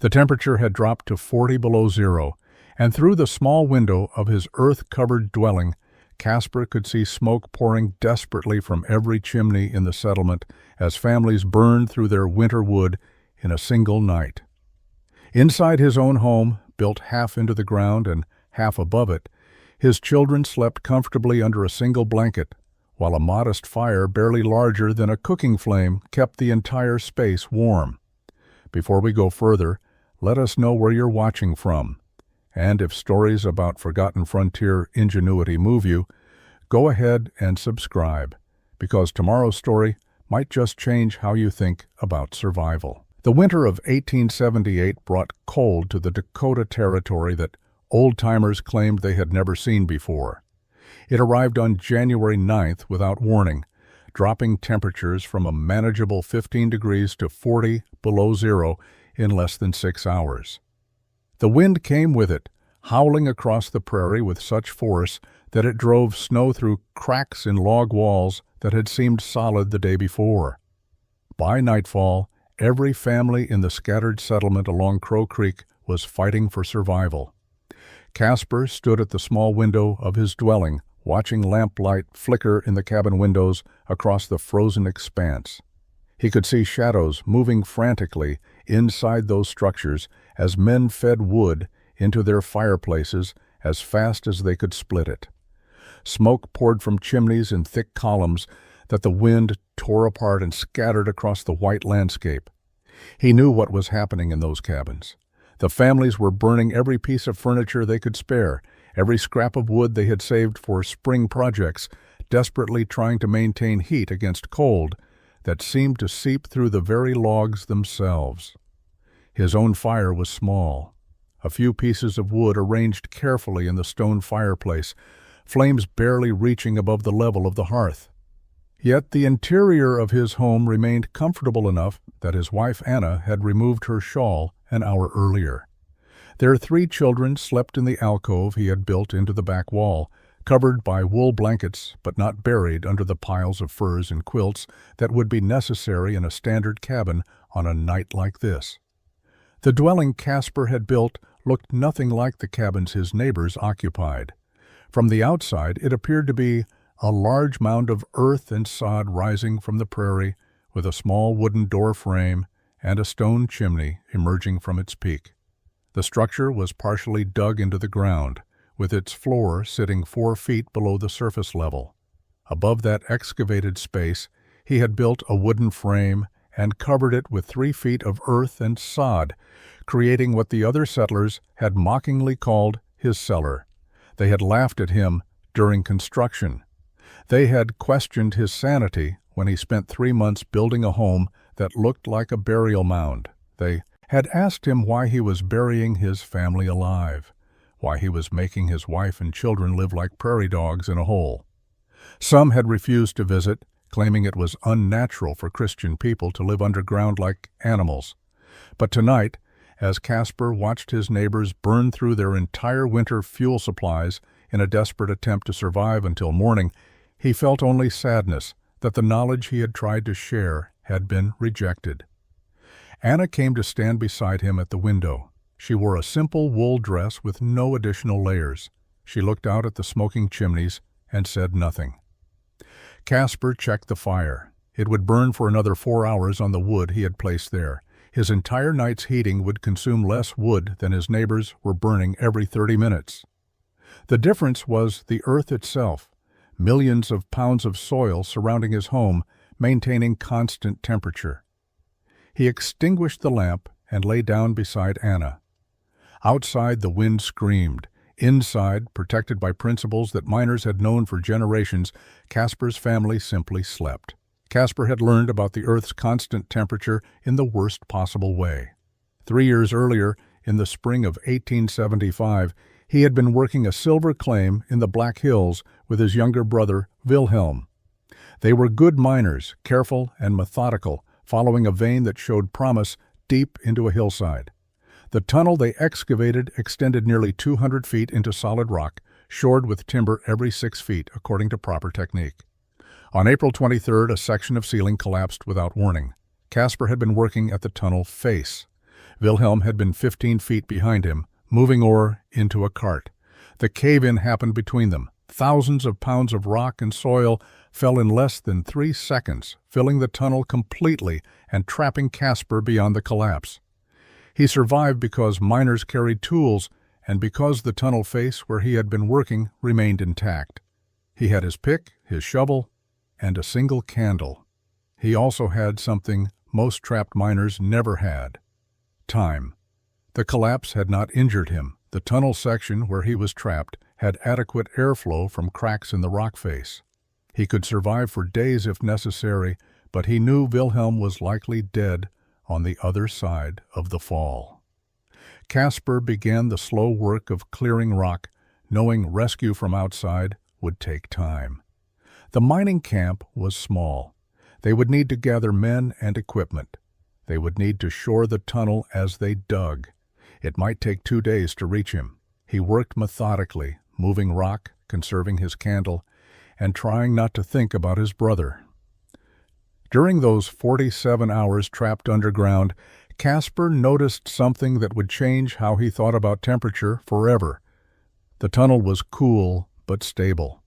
The temperature had dropped to 40 below zero, and through the small window of his earth-covered dwelling, Caspar could see smoke pouring desperately from every chimney in the settlement as families burned through their winter wood in a single night. Inside his own home, built half into the ground and half above it, his children slept comfortably under a single blanket, while a modest fire barely larger than a cooking flame kept the entire space warm. Before we go further, let us know where you're watching from. And if stories about forgotten frontier ingenuity move you, go ahead and subscribe, because tomorrow's story might just change how you think about survival. The winter of 1878 brought cold to the Dakota territory that old-timers claimed they had never seen before. It arrived on January 9th without warning, dropping temperatures from a manageable 15 degrees to 40 below zero in less than 6 hours. The wind came with it, howling across the prairie with such force that it drove snow through cracks in log walls that had seemed solid the day before. By nightfall, every family in the scattered settlement along Crow Creek was fighting for survival. Caspar stood at the small window of his dwelling, watching lamplight flicker in the cabin windows across the frozen expanse. He could see shadows moving frantically inside those structures as men fed wood into their fireplaces as fast as they could split it. Smoke poured from chimneys in thick columns that the wind tore apart and scattered across the white landscape. He knew what was happening in those cabins. The families were burning every piece of furniture they could spare, every scrap of wood they had saved for spring projects, desperately trying to maintain heat against cold that seemed to seep through the very logs themselves. His own fire was small, a few pieces of wood arranged carefully in the stone fireplace, flames barely reaching above the level of the hearth. Yet the interior of his home remained comfortable enough that his wife Anna had removed her shawl an hour earlier. Their 3 children slept in the alcove he had built into the back wall, covered by wool blankets but not buried under the piles of furs and quilts that would be necessary in a standard cabin on a night like this. The dwelling Caspar had built looked nothing like the cabins his neighbors occupied. From the outside, it appeared to be a large mound of earth and sod rising from the prairie, with a small wooden door frame and a stone chimney emerging from its peak. The structure was partially dug into the ground, with its floor sitting 4 feet below the surface level. Above that excavated space, he had built a wooden frame and covered it with 3 feet of earth and sod, creating what the other settlers had mockingly called his cellar. They had laughed at him during construction. They had questioned his sanity when he spent 3 months building a home that looked like a burial mound. They had asked him why he was burying his family alive, why he was making his wife and children live like prairie dogs in a hole. Some had refused to visit, claiming it was unnatural for Christian people to live underground like animals. But tonight, as Caspar watched his neighbors burn through their entire winter fuel supplies in a desperate attempt to survive until morning, he felt only sadness that the knowledge he had tried to share had been rejected. Anna came to stand beside him at the window. She wore a simple wool dress with no additional layers. She looked out at the smoking chimneys and said nothing. Caspar checked the fire. It would burn for another 4 hours on the wood he had placed there. His entire night's heating would consume less wood than his neighbors were burning every 30 minutes. The difference was the earth itself, millions of pounds of soil surrounding his home, maintaining constant temperature. He extinguished the lamp and lay down beside Anna. Outside, the wind screamed. Inside, protected by principles that miners had known for generations, Caspar's family simply slept. Caspar had learned about the Earth's constant temperature in the worst possible way. 3 years earlier, in the spring of 1875, he had been working a silver claim in the Black Hills with his younger brother, Wilhelm. They were good miners, careful and methodical, following a vein that showed promise deep into a hillside. The tunnel they excavated extended nearly 200 feet into solid rock, shored with timber every 6 feet, according to proper technique. On April 23rd, a section of ceiling collapsed without warning. Caspar had been working at the tunnel face. Wilhelm had been 15 feet behind him, moving ore into a cart. The cave-in happened between them. Thousands of pounds of rock and soil fell in less than 3 seconds, filling the tunnel completely and trapping Caspar beyond the collapse. He survived because miners carried tools and because the tunnel face where he had been working remained intact. He had his pick, his shovel, and a single candle. He also had something most trapped miners never had: time. The collapse had not injured him. The tunnel section where he was trapped had adequate airflow from cracks in the rock face. He could survive for days if necessary, but he knew Wilhelm was likely dead on the other side of the fall. Caspar began the slow work of clearing rock, knowing rescue from outside would take time. The mining camp was small. They would need to gather men and equipment. They would need to shore the tunnel as they dug. It might take 2 days to reach him. He worked methodically, moving rock, conserving his candle, and trying not to think about his brother. During those 47 hours trapped underground, Caspar noticed something that would change how he thought about temperature forever. The tunnel was cool but stable.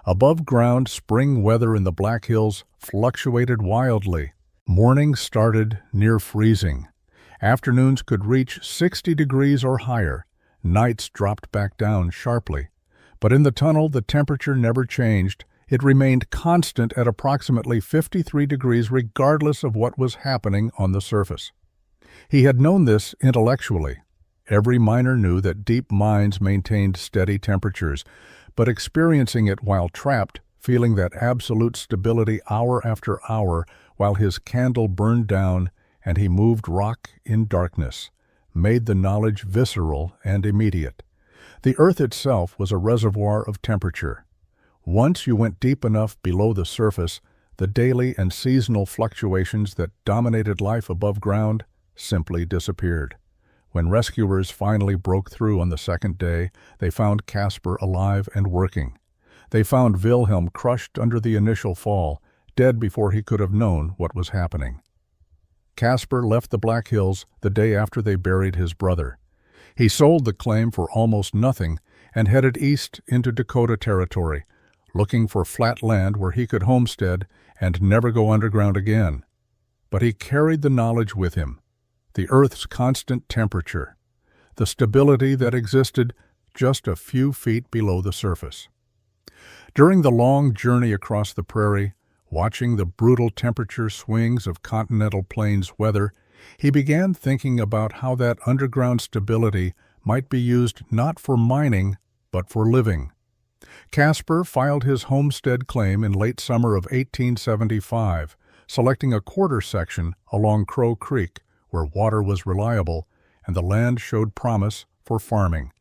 Above ground, spring weather in the Black Hills fluctuated wildly. Mornings started near freezing. Afternoons could reach 60 degrees or higher. Nights dropped back down sharply. But in the tunnel, the temperature never changed. It remained constant at approximately 53 degrees regardless of what was happening on the surface. He had known this intellectually. Every miner knew that deep mines maintained steady temperatures, but experiencing it while trapped, feeling that absolute stability hour after hour while his candle burned down and he moved rock in darkness, made the knowledge visceral and immediate. The earth itself was a reservoir of temperature. Once you went deep enough below the surface, the daily and seasonal fluctuations that dominated life above ground simply disappeared. When rescuers finally broke through on the second day, they found Caspar alive and working. They found Wilhelm crushed under the initial fall, dead before he could have known what was happening. Caspar left the Black Hills the day after they buried his brother. He sold the claim for almost nothing and headed east into Dakota territory, looking for flat land where he could homestead and never go underground again. But he carried the knowledge with him: the Earth's constant temperature, the stability that existed just a few feet below the surface. During the long journey across the prairie, watching the brutal temperature swings of continental plains weather, he began thinking about how that underground stability might be used not for mining, but for living. Caspar filed his homestead claim in late summer of 1875, selecting a quarter section along Crow Creek, where water was reliable and the land showed promise for farming.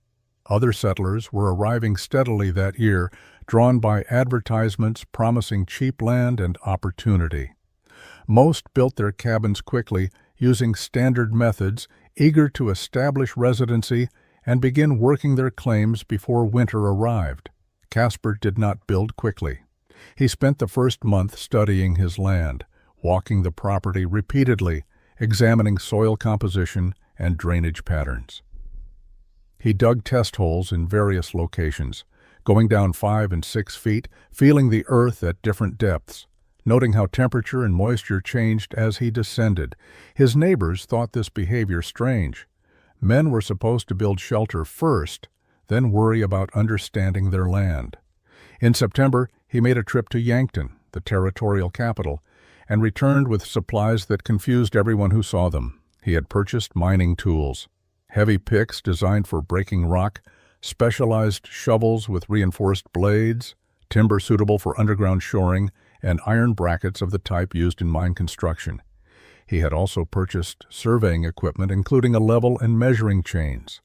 Other settlers were arriving steadily that year, drawn by advertisements promising cheap land and opportunity. Most built their cabins quickly, using standard methods, eager to establish residency and begin working their claims before winter arrived. Caspar did not build quickly. He spent the first month studying his land, walking the property repeatedly, examining soil composition and drainage patterns. He dug test holes in various locations, going down 5 and 6 feet, feeling the earth at different depths, noting how temperature and moisture changed as he descended. His neighbors thought this behavior strange. Men were supposed to build shelter first, then worry about understanding their land. In September, he made a trip to Yankton, the territorial capital, and returned with supplies that confused everyone who saw them. He had purchased mining tools: heavy picks designed for breaking rock, specialized shovels with reinforced blades, timber suitable for underground shoring, and iron brackets of the type used in mine construction. He had also purchased surveying equipment, including a level and measuring chains.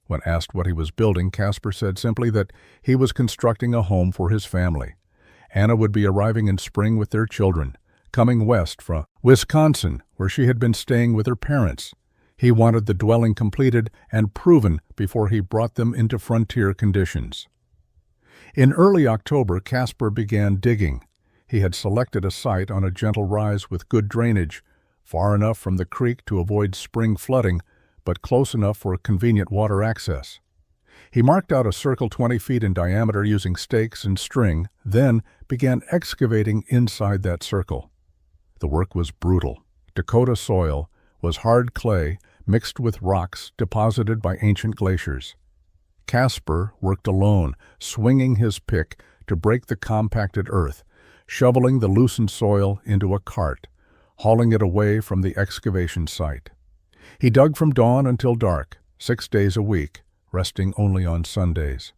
When asked what he was building, Caspar said simply that he was constructing a home for his family. Anna would be arriving in spring with their children, coming west from Wisconsin, where she had been staying with her parents. He wanted the dwelling completed and proven before he brought them into frontier conditions. In early October, Caspar began digging. He had selected a site on a gentle rise with good drainage, far enough from the creek to avoid spring flooding, but close enough for convenient water access. He marked out a circle 20 feet in diameter using stakes and string, then began excavating inside that circle. The work was brutal. Dakota soil was hard clay mixed with rocks deposited by ancient glaciers. Casper worked alone, swinging his pick to break the compacted earth, shoveling the loosened soil into a cart, hauling it away from the excavation site. He dug from dawn until dark, 6 days a week, resting only on Sundays.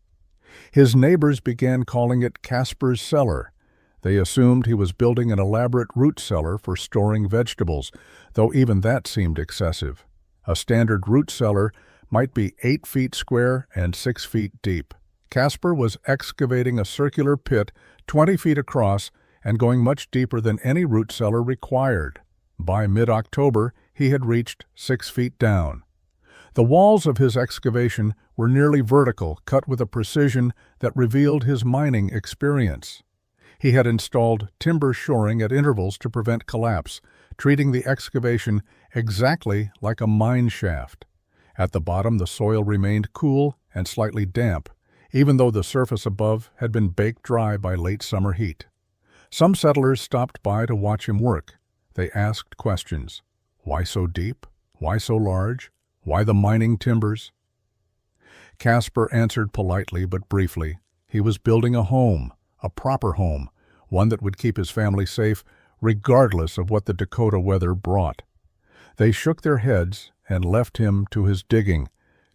His neighbors began calling it Casper's Cellar. They assumed he was building an elaborate root cellar for storing vegetables, though even that seemed excessive. A standard root cellar might be 8 feet square and 6 feet deep. Casper was excavating a circular pit 20 feet across and going much deeper than any root cellar required. By mid-October, he had reached 6 feet down. The walls of his excavation were nearly vertical, cut with a precision that revealed his mining experience. He had installed timber shoring at intervals to prevent collapse, treating the excavation exactly like a mine shaft. At the bottom, the soil remained cool and slightly damp, even though the surface above had been baked dry by late summer heat. Some settlers stopped by to watch him work. They asked questions. Why so deep? Why so large? Why the mining timbers? Casper answered politely but briefly. He was building a home, a proper home, one that would keep his family safe regardless of what the Dakota weather brought. They shook their heads and left him to his digging,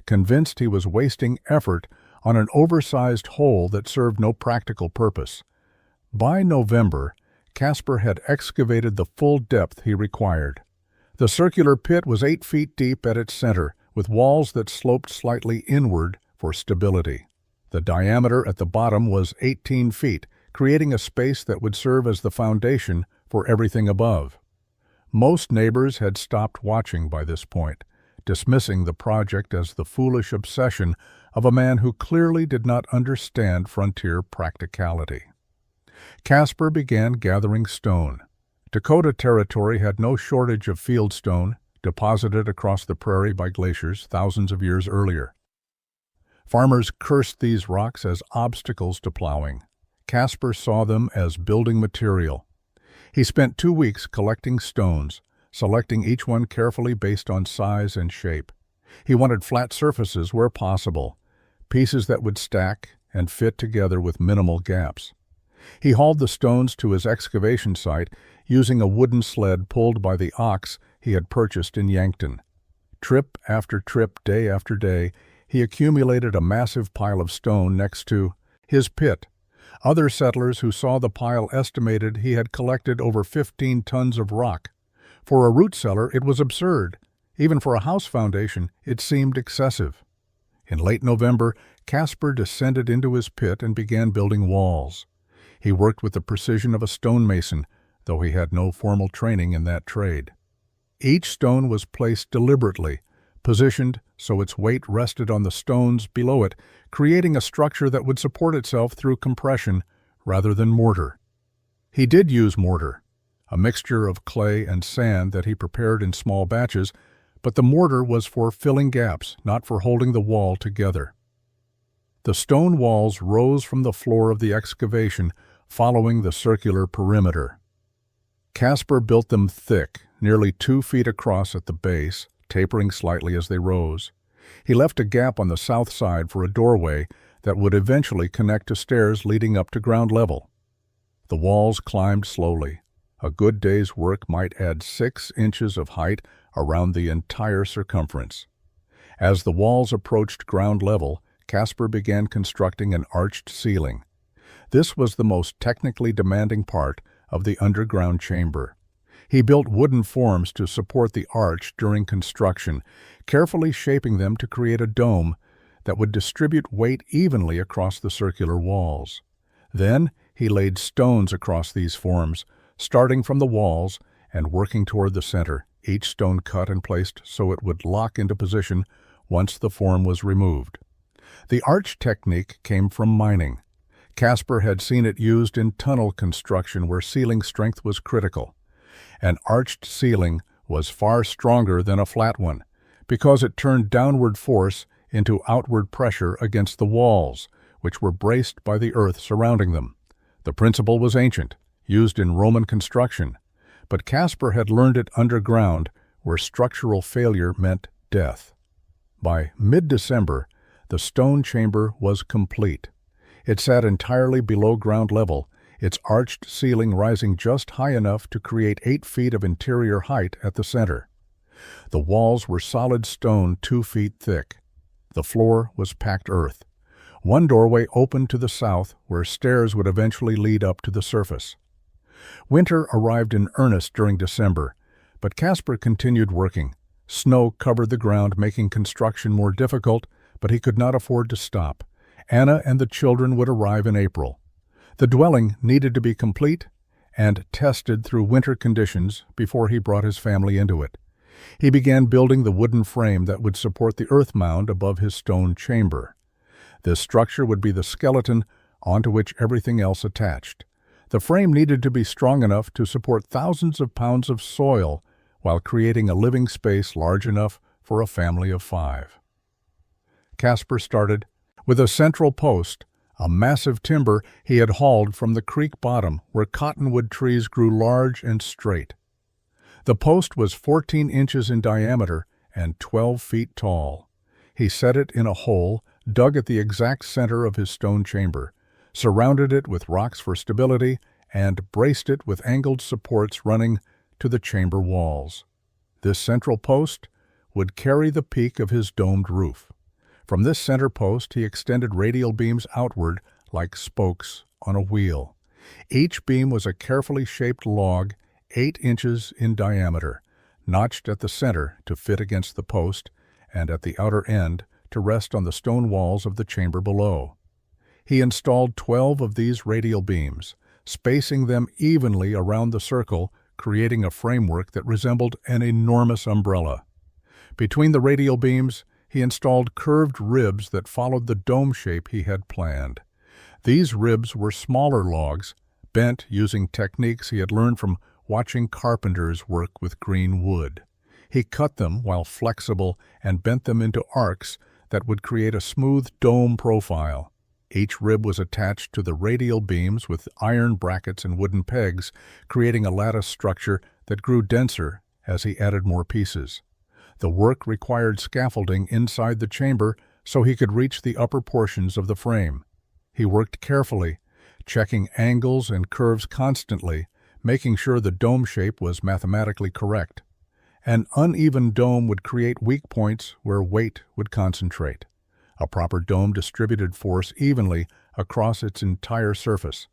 convinced he was wasting effort on an oversized hole that served no practical purpose. By November, Casper had excavated the full depth he required. The circular pit was 8 feet deep at its center, with walls that sloped slightly inward for stability. The diameter at the bottom was 18 feet, creating a space that would serve as the foundation for everything above. Most neighbors had stopped watching by this point, dismissing the project as the foolish obsession of a man who clearly did not understand frontier practicality. Casper began gathering stone. Dakota Territory had no shortage of fieldstone, deposited across the prairie by glaciers thousands of years earlier. Farmers cursed these rocks as obstacles to plowing. Casper saw them as building material. He spent 2 weeks collecting stones, selecting each one carefully based on size and shape. He wanted flat surfaces where possible, pieces that would stack and fit together with minimal gaps. He hauled the stones to his excavation site using a wooden sled pulled by the ox he had purchased in Yankton. Trip after trip, day after day, he accumulated a massive pile of stone next to his pit. Other settlers who saw the pile estimated he had collected over 15 tons of rock. For a root cellar, it was absurd. Even for a house foundation, it seemed excessive. In late November, Casper descended into his pit and began building walls. He worked with the precision of a stonemason, though he had no formal training in that trade. Each stone was placed deliberately, positioned so its weight rested on the stones below it, creating a structure that would support itself through compression rather than mortar. He did use mortar, a mixture of clay and sand that he prepared in small batches, but the mortar was for filling gaps, not for holding the wall together. The stone walls rose from the floor of the excavation, following the circular perimeter. Casper built them thick, nearly 2 feet across at the base, tapering slightly as they rose. He left a gap on the south side for a doorway that would eventually connect to stairs leading up to ground level. The walls climbed slowly. A good day's work might add 6 inches of height around the entire circumference. As the walls approached ground level, Casper began constructing an arched ceiling. This was the most technically demanding part of the underground chamber. He built wooden forms to support the arch during construction, carefully shaping them to create a dome that would distribute weight evenly across the circular walls. Then he laid stones across these forms, starting from the walls and working toward the center, each stone cut and placed so it would lock into position once the form was removed. The arch technique came from mining. Casper had seen it used in tunnel construction where ceiling strength was critical. An arched ceiling was far stronger than a flat one because it turned downward force into outward pressure against the walls, which were braced by the earth surrounding them. The principle was ancient, used in Roman construction, but Caspar had learned it underground, where structural failure meant death. By mid-December, the stone chamber was complete. It sat entirely below ground level, its arched ceiling rising just high enough to create 8 feet of interior height at the center. The walls were solid stone 2 feet thick. The floor was packed earth. One doorway opened to the south, where stairs would eventually lead up to the surface. Winter arrived in earnest during December, but Caspar continued working. Snow covered the ground, making construction more difficult, but he could not afford to stop. Anna and the children would arrive in April. The dwelling needed to be complete and tested through winter conditions before he brought his family into it. He began building the wooden frame that would support the earth mound above his stone chamber. This structure would be the skeleton onto which everything else attached. The frame needed to be strong enough to support thousands of pounds of soil while creating a living space large enough for a family of 5. Caspar started with a central post, a massive timber he had hauled from the creek bottom where cottonwood trees grew large and straight. The post was 14 inches in diameter and 12 feet tall. He set it in a hole dug at the exact center of his stone chamber, surrounded it with rocks for stability, and braced it with angled supports running to the chamber walls. This central post would carry the peak of his domed roof. From this center post he extended radial beams outward like spokes on a wheel. Each beam was a carefully shaped log 8 inches in diameter, notched at the center to fit against the post, and at the outer end to rest on the stone walls of the chamber below. He installed 12 of these radial beams, spacing them evenly around the circle, creating a framework that resembled an enormous umbrella. Between the radial beams, he installed curved ribs that followed the dome shape he had planned. These ribs were smaller logs, bent using techniques he had learned from watching carpenters work with green wood. He cut them while flexible and bent them into arcs that would create a smooth dome profile. Each rib was attached to the radial beams with iron brackets and wooden pegs, creating a lattice structure that grew denser as he added more pieces. The work required scaffolding inside the chamber so he could reach the upper portions of the frame. He worked carefully, checking angles and curves constantly, making sure the dome shape was mathematically correct. An uneven dome would create weak points where weight would concentrate. A proper dome distributed force evenly across its entire surface,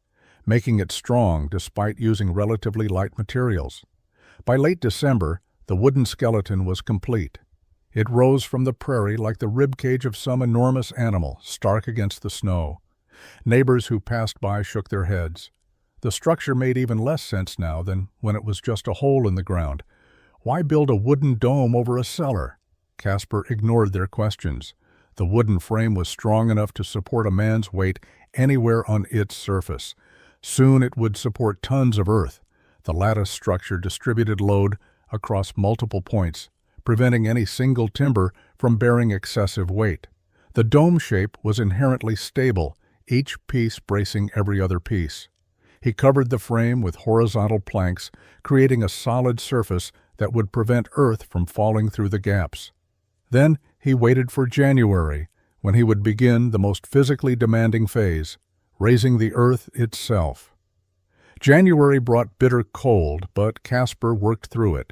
making it strong despite using relatively light materials. By late December, the wooden skeleton was complete. It rose from the prairie like the ribcage of some enormous animal, stark against the snow. Neighbors who passed by shook their heads. The structure made even less sense now than when it was just a hole in the ground. Why build a wooden dome over a cellar? Caspar ignored their questions. The wooden frame was strong enough to support a man's weight anywhere on its surface. Soon it would support tons of earth. The lattice structure distributed load across multiple points, preventing any single timber from bearing excessive weight. The dome shape was inherently stable, each piece bracing every other piece. He covered the frame with horizontal planks, creating a solid surface that would prevent earth from falling through the gaps. Then he waited for January, when he would begin the most physically demanding phase, raising the earth itself. January brought bitter cold, but Caspar worked through it.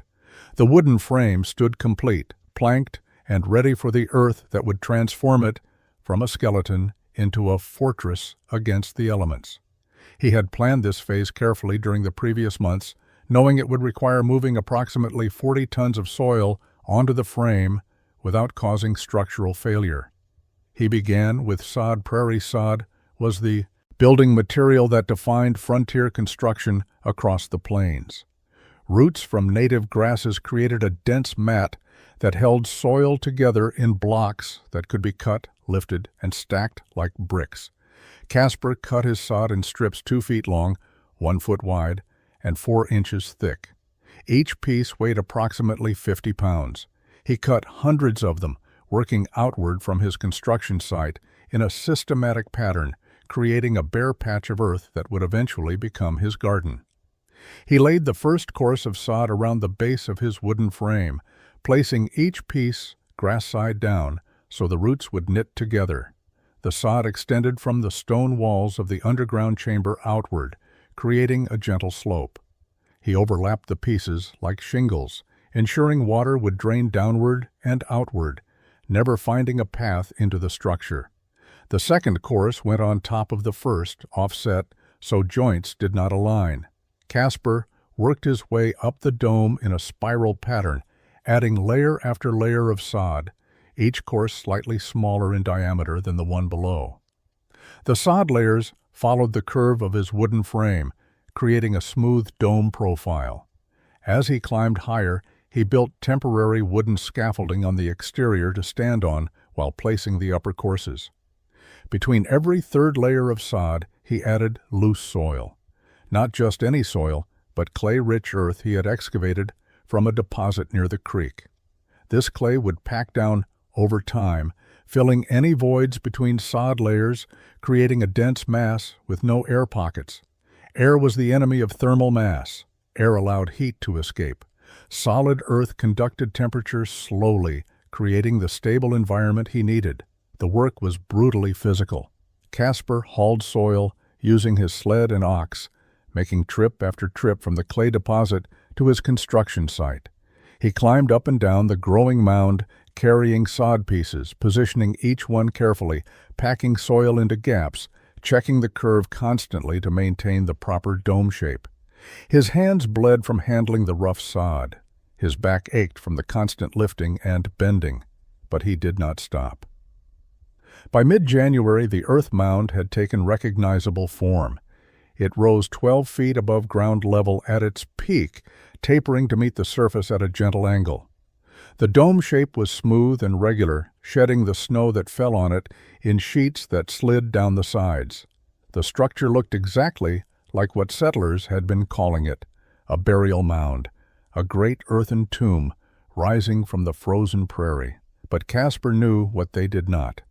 The wooden frame stood complete, planked, and ready for the earth that would transform it from a skeleton into a fortress against the elements. He had planned this phase carefully during the previous months, knowing it would require moving approximately 40 tons of soil onto the frame without causing structural failure. He began with sod. Prairie sod was the building material that defined frontier construction across the plains. Roots from native grasses created a dense mat that held soil together in blocks that could be cut, lifted, and stacked like bricks. Caspar cut his sod in strips 2 feet long, 1 foot wide, and 4 inches thick. Each piece weighed approximately 50 pounds. He cut hundreds of them, working outward from his construction site in a systematic pattern, creating a bare patch of earth that would eventually become his garden. He laid the first course of sod around the base of his wooden frame, placing each piece grass side down so the roots would knit together. The sod extended from the stone walls of the underground chamber outward, creating a gentle slope. He overlapped the pieces like shingles, ensuring water would drain downward and outward, never finding a path into the structure. The second course went on top of the first, offset, so joints did not align. Casper worked his way up the dome in a spiral pattern, adding layer after layer of sod, each course slightly smaller in diameter than the one below. The sod layers followed the curve of his wooden frame, creating a smooth dome profile. As he climbed higher, he built temporary wooden scaffolding on the exterior to stand on while placing the upper courses. Between every third layer of sod, he added loose soil. Not just any soil, but clay-rich earth he had excavated from a deposit near the creek. This clay would pack down over time, filling any voids between sod layers, creating a dense mass with no air pockets. Air was the enemy of thermal mass. Air allowed heat to escape. Solid earth conducted temperature slowly, creating the stable environment he needed. The work was brutally physical. Casper hauled soil using his sled and ox, making trip after trip from the clay deposit to his construction site. He climbed up and down the growing mound, carrying sod pieces, positioning each one carefully, packing soil into gaps, checking the curve constantly to maintain the proper dome shape. His hands bled from handling the rough sod. His back ached from the constant lifting and bending, but he did not stop. By mid-January, the earth mound had taken recognizable form. It rose 12 feet above ground level at its peak, tapering to meet the surface at a gentle angle. The dome shape was smooth and regular, shedding the snow that fell on it in sheets that slid down the sides. The structure looked exactly like what settlers had been calling it, a burial mound, a great earthen tomb rising from the frozen prairie. But Casper knew what they did not.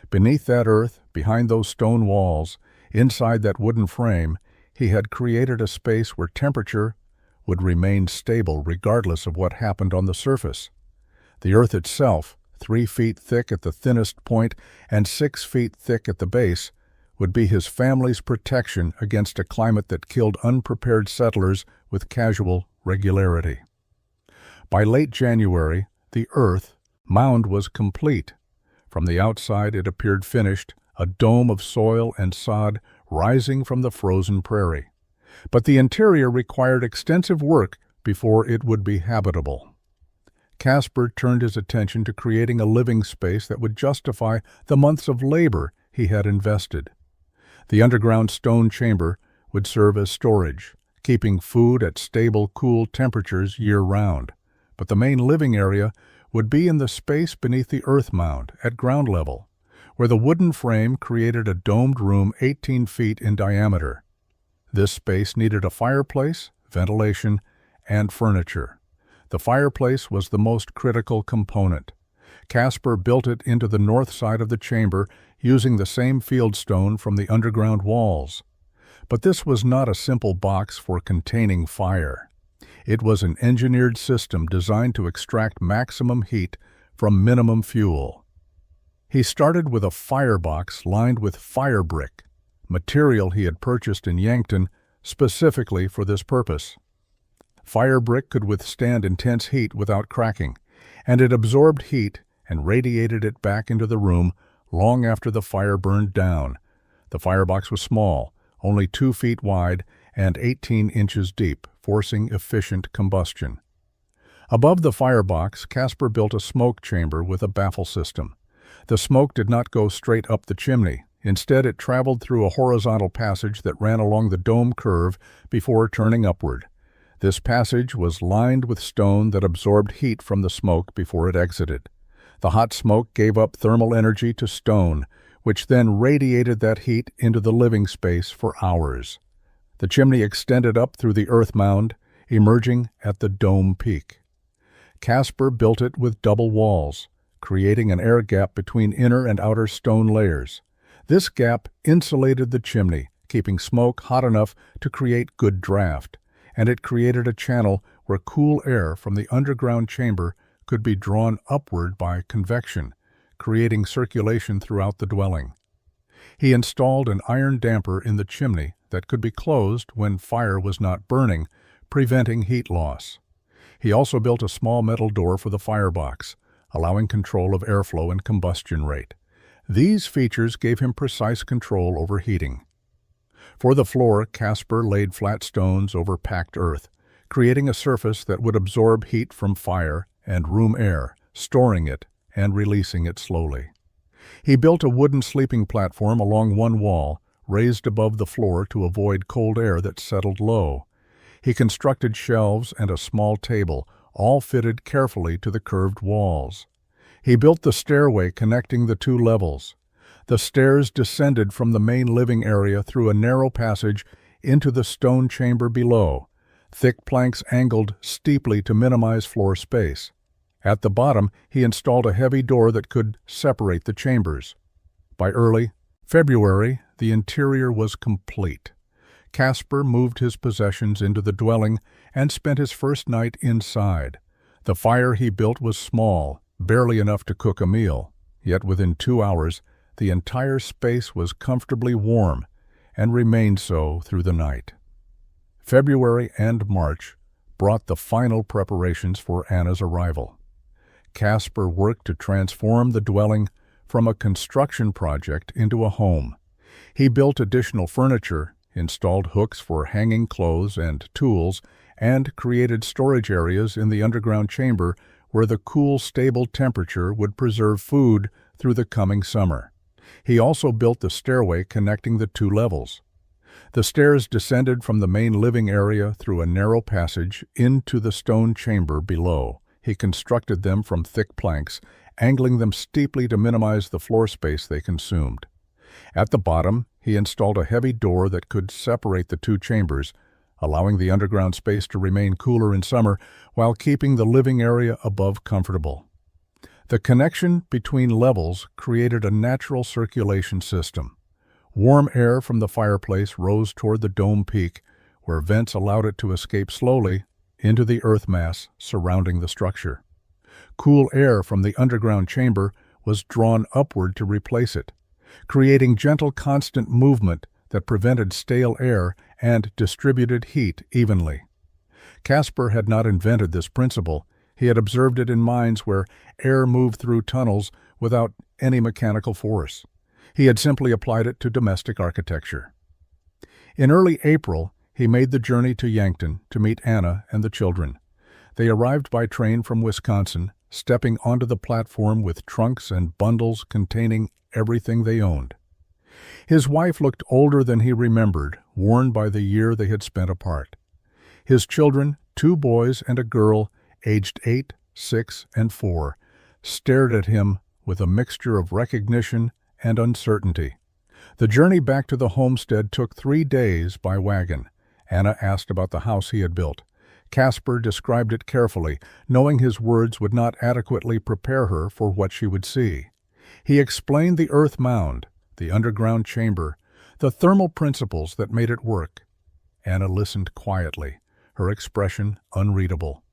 Beneath that earth, behind those stone walls, inside that wooden frame, he had created a space where temperature would remain stable regardless of what happened on the surface. The earth itself, 3 feet thick at the thinnest point and 6 feet thick at the base, would be his family's protection against a climate that killed unprepared settlers with casual regularity. By late January, the earth mound was complete. From the outside it appeared finished, a dome of soil and sod rising from the frozen prairie. But the interior required extensive work before it would be habitable. Casper turned his attention to creating a living space that would justify the months of labor he had invested. The underground stone chamber would serve as storage, keeping food at stable, cool temperatures year-round. But the main living area would be in the space beneath the earth mound, at ground level, where the wooden frame created a domed room 18 feet in diameter. This space needed a fireplace, ventilation, and furniture. The fireplace was the most critical component. Casper built it into the north side of the chamber using the same fieldstone from the underground walls. But this was not a simple box for containing fire. It was an engineered system designed to extract maximum heat from minimum fuel. He started with a firebox lined with fire brick, material he had purchased in Yankton specifically for this purpose. Fire brick could withstand intense heat without cracking, and it absorbed heat and radiated it back into the room long after the fire burned down. The firebox was small, only 2 feet wide and 18 inches deep, forcing efficient combustion. Above the firebox, Casper built a smoke chamber with a baffle system. The smoke did not go straight up the chimney. Instead, it traveled through a horizontal passage that ran along the dome curve before turning upward. This passage was lined with stone that absorbed heat from the smoke before it exited. The hot smoke gave up thermal energy to stone, which then radiated that heat into the living space for hours. The chimney extended up through the earth mound, emerging at the dome peak. Casper built it with double walls, creating an air gap between inner and outer stone layers. This gap insulated the chimney, keeping smoke hot enough to create good draft, and it created a channel where cool air from the underground chamber could be drawn upward by convection, creating circulation throughout the dwelling. He installed an iron damper in the chimney that could be closed when fire was not burning, preventing heat loss. He also built a small metal door for the firebox, allowing control of airflow and combustion rate. These features gave him precise control over heating. For the floor, Casper laid flat stones over packed earth, creating a surface that would absorb heat from fire and room air, storing it and releasing it slowly. He built a wooden sleeping platform along one wall, raised above the floor to avoid cold air that settled low. He constructed shelves and a small table, all fitted carefully to the curved walls. He built the stairway connecting the two levels. The stairs descended from the main living area through a narrow passage into the stone chamber below. Thick planks angled steeply to minimize floor space. At the bottom, he installed a heavy door that could separate the chambers. By early February, the interior was complete. Casper moved his possessions into the dwelling and spent his first night inside. The fire he built was small, barely enough to cook a meal, yet within 2 hours, the entire space was comfortably warm and remained so through the night. February and March brought the final preparations for Anna's arrival. Casper worked to transform the dwelling from a construction project into a home. He built additional furniture, installed hooks for hanging clothes and tools, and created storage areas in the underground chamber where the cool, stable temperature would preserve food through the coming summer. He also built the stairway connecting the two levels. The stairs descended from the main living area through a narrow passage into the stone chamber below. He constructed them from thick planks, angling them steeply to minimize the floor space they consumed. At the bottom, he installed a heavy door that could separate the two chambers, allowing the underground space to remain cooler in summer while keeping the living area above comfortable. The connection between levels created a natural circulation system. Warm air from the fireplace rose toward the dome peak, where vents allowed it to escape slowly into the earth mass surrounding the structure. Cool air from the underground chamber was drawn upward to replace it, creating gentle, constant movement that prevented stale air and distributed heat evenly. Casper had not invented this principle. He had observed it in mines where air moved through tunnels without any mechanical force. He had simply applied it to domestic architecture. In early April, he made the journey to Yankton to meet Anna and the children. They arrived by train from Wisconsin, stepping onto the platform with trunks and bundles containing everything they owned. His wife looked older than he remembered, worn by the year they had spent apart. His children, 2 boys and a girl, aged 8, 6, and 4, stared at him with a mixture of recognition and uncertainty. The journey back to the homestead took 3 days by wagon. Anna asked about the house he had built. Casper described it carefully, knowing his words would not adequately prepare her for what she would see. He explained the earth mound, the underground chamber, the thermal principles that made it work. Anna listened quietly, her expression unreadable.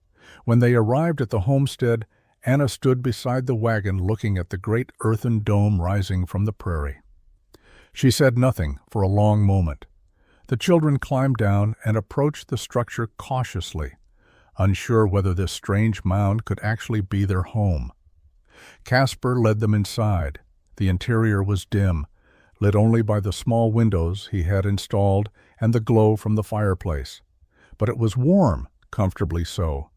When they arrived at the homestead, Anna stood beside the wagon looking at the great earthen dome rising from the prairie. She said nothing for a long moment. The children climbed down and approached the structure cautiously, unsure whether this strange mound could actually be their home. Casper led them inside. The interior was dim, lit only by the small windows he had installed and the glow from the fireplace. But it was warm, comfortably so,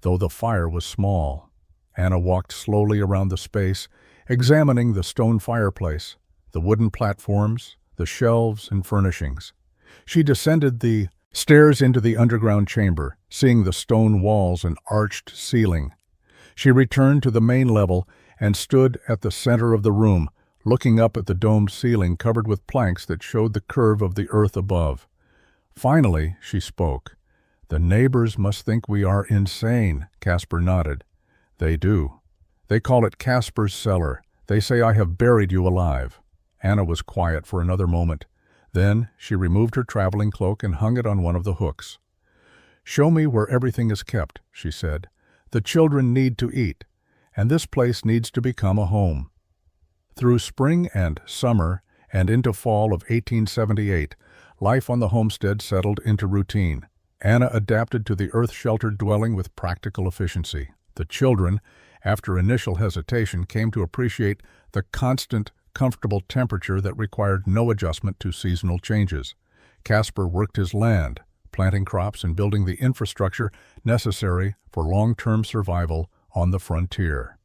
though the fire was small. Anna walked slowly around the space, examining the stone fireplace, the wooden platforms, the shelves and furnishings. She descended the stairs into the underground chamber, seeing the stone walls and arched ceiling. She returned to the main level and stood at the center of the room, looking up at the domed ceiling covered with planks that showed the curve of the earth above. Finally, she spoke. "The neighbors must think we are insane," Casper nodded. They do. They call it Casper's Cellar. They say I have buried you alive." Anna was quiet for another moment. Then she removed her traveling cloak and hung it on one of the hooks. "Show me where everything is kept," she said. "The children need to eat, and this place needs to become a home." Through spring and summer and into fall of 1878, life on the homestead settled into routine. Anna adapted to the earth-sheltered dwelling with practical efficiency. The children, after initial hesitation, came to appreciate the constant, comfortable temperature that required no adjustment to seasonal changes. Casper worked his land, planting crops and building the infrastructure necessary for long-term survival on the frontier.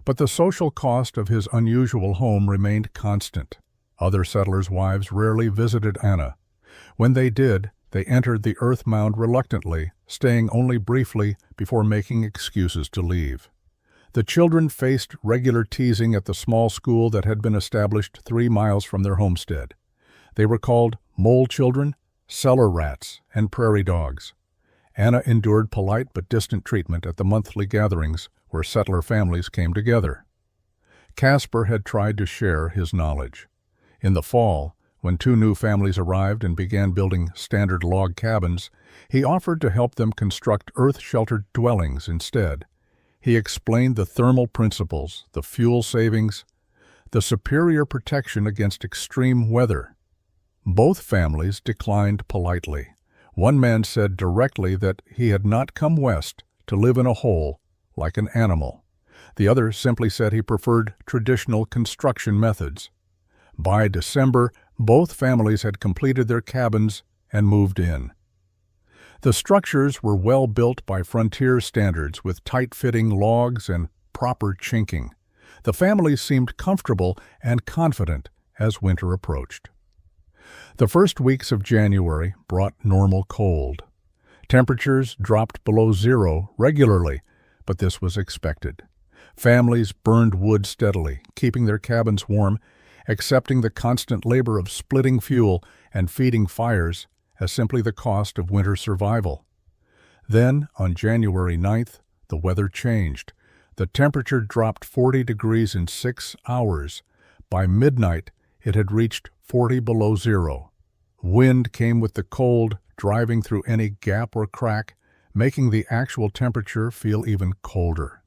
But the social cost of his unusual home remained constant. Other settlers' wives rarely visited Anna. When they did, they entered the earth mound reluctantly, staying only briefly before making excuses to leave. The children faced regular teasing at the small school that had been established 3 miles from their homestead. They were called mole children, cellar rats, and prairie dogs. Anna endured polite but distant treatment at the monthly gatherings where settler families came together. Casper had tried to share his knowledge. In the fall, when 2 new families arrived and began building standard log cabins, he offered to help them construct earth-sheltered dwellings instead. He explained the thermal principles, the fuel savings, the superior protection against extreme weather. Both families declined politely. One man said directly that he had not come west to live in a hole like an animal. The other simply said he preferred traditional construction methods. By December, both families had completed their cabins and moved in. The structures were well built by frontier standards with tight-fitting logs and proper chinking. The families seemed comfortable and confident as winter approached. The first weeks of January brought normal cold. Temperatures dropped below zero regularly, but this was expected. Families burned wood steadily, keeping their cabins warm, accepting the constant labor of splitting fuel and feeding fires as simply the cost of winter survival. Then, on January 9th, the weather changed. The temperature dropped 40 degrees in 6 hours. By midnight, it had reached 40 below zero. Wind came with the cold, driving through any gap or crack, making the actual temperature feel even colder.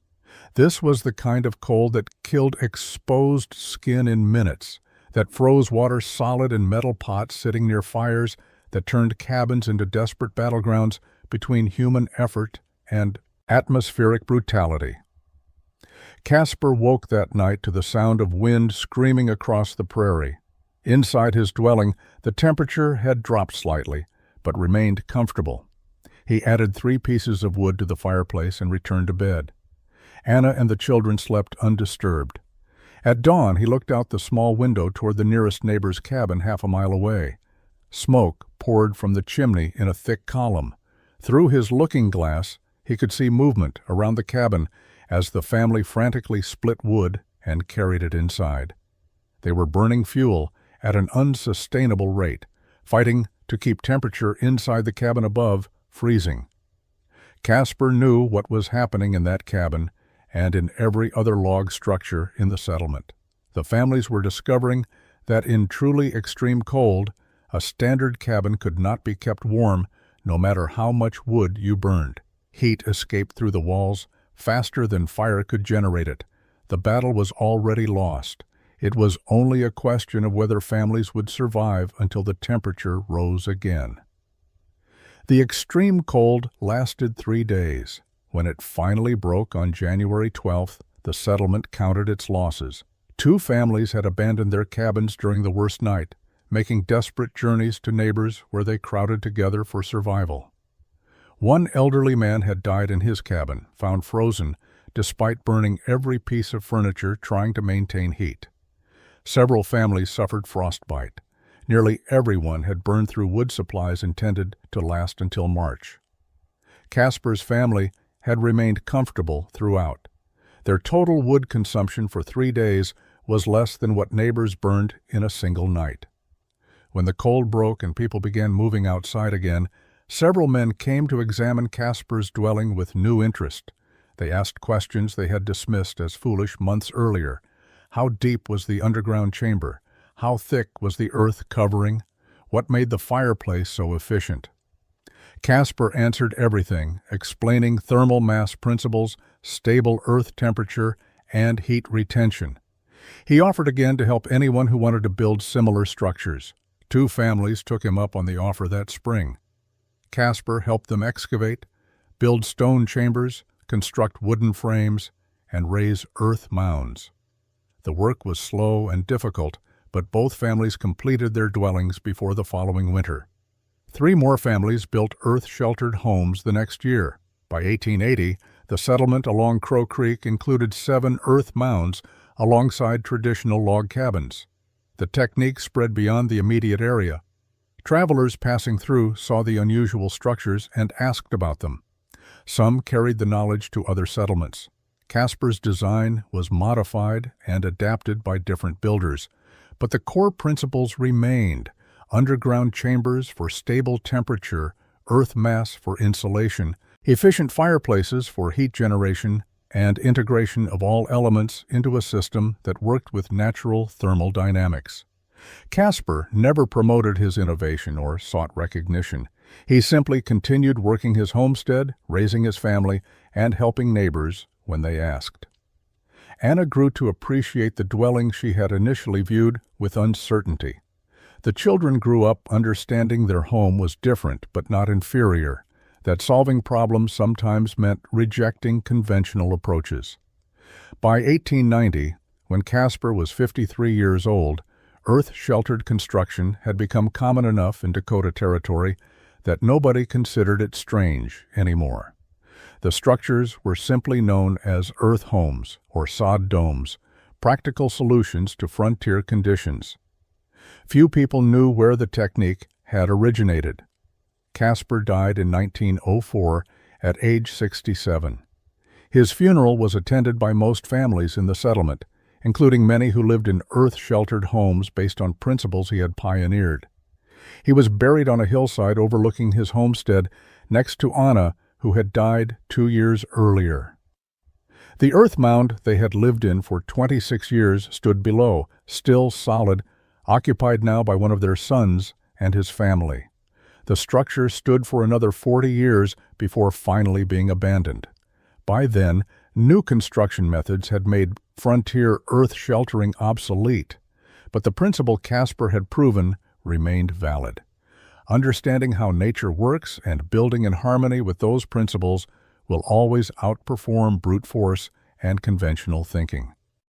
This was the kind of cold that killed exposed skin in minutes, that froze water solid in metal pots sitting near fires, that turned cabins into desperate battlegrounds between human effort and atmospheric brutality. Casper woke that night to the sound of wind screaming across the prairie. Inside his dwelling, the temperature had dropped slightly, but remained comfortable. He added 3 pieces of wood to the fireplace and returned to bed. Anna and the children slept undisturbed. At dawn, he looked out the small window toward the nearest neighbor's cabin half a mile away. Smoke poured from the chimney in a thick column. Through his looking glass, he could see movement around the cabin as the family frantically split wood and carried it inside. They were burning fuel at an unsustainable rate, fighting to keep temperature inside the cabin above freezing. Casper knew what was happening in that cabin and in every other log structure in the settlement. The families were discovering that in truly extreme cold, a standard cabin could not be kept warm no matter how much wood you burned. Heat escaped through the walls faster than fire could generate it. The battle was already lost. It was only a question of whether families would survive until the temperature rose again. The extreme cold lasted 3 days. When it finally broke on January 12th, the settlement counted its losses. 2 families had abandoned their cabins during the worst night, making desperate journeys to neighbors where they crowded together for survival. One elderly man had died in his cabin, found frozen, despite burning every piece of furniture trying to maintain heat. Several families suffered frostbite. Nearly everyone had burned through wood supplies intended to last until March. Casper's family had remained comfortable throughout. Their total wood consumption for 3 days was less than what neighbors burned in a single night. When the cold broke and people began moving outside again, several men came to examine Casper's dwelling with new interest. They asked questions they had dismissed as foolish months earlier. How deep was the underground chamber? How thick was the earth covering? What made the fireplace so efficient? Caspar answered everything, explaining thermal mass principles, stable earth temperature, and heat retention. He offered again to help anyone who wanted to build similar structures. 2 families took him up on the offer that spring. Caspar helped them excavate, build stone chambers, construct wooden frames, and raise earth mounds. The work was slow and difficult, but both families completed their dwellings before the following winter. 3 more families built earth-sheltered homes the next year. By 1880, the settlement along Crow Creek included 7 earth mounds alongside traditional log cabins. The technique spread beyond the immediate area. Travelers passing through saw the unusual structures and asked about them. Some carried the knowledge to other settlements. Caspar's design was modified and adapted by different builders, but the core principles remained: underground chambers for stable temperature, earth mass for insulation, efficient fireplaces for heat generation, and integration of all elements into a system that worked with natural thermal dynamics. Caspar never promoted his innovation or sought recognition. He simply continued working his homestead, raising his family, and helping neighbors when they asked. Anna grew to appreciate the dwelling she had initially viewed with uncertainty. The children grew up understanding their home was different but not inferior, that solving problems sometimes meant rejecting conventional approaches. By 1890, when Caspar was 53 years old, earth-sheltered construction had become common enough in Dakota Territory that nobody considered it strange anymore. The structures were simply known as earth homes or sod domes, practical solutions to frontier conditions. Few people knew where the technique had originated. Caspar died in 1904 at age 67. His funeral was attended by most families in the settlement, including many who lived in earth-sheltered homes based on principles he had pioneered. He was buried on a hillside overlooking his homestead next to Anna, who had died 2 years earlier. The earth mound they had lived in for 26 years stood below, still solid, occupied now by one of their sons and his family. The structure stood for another 40 years before finally being abandoned. By then, new construction methods had made frontier earth sheltering obsolete, but the principle Caspar had proven remained valid. Understanding how nature works and building in harmony with those principles will always outperform brute force and conventional thinking.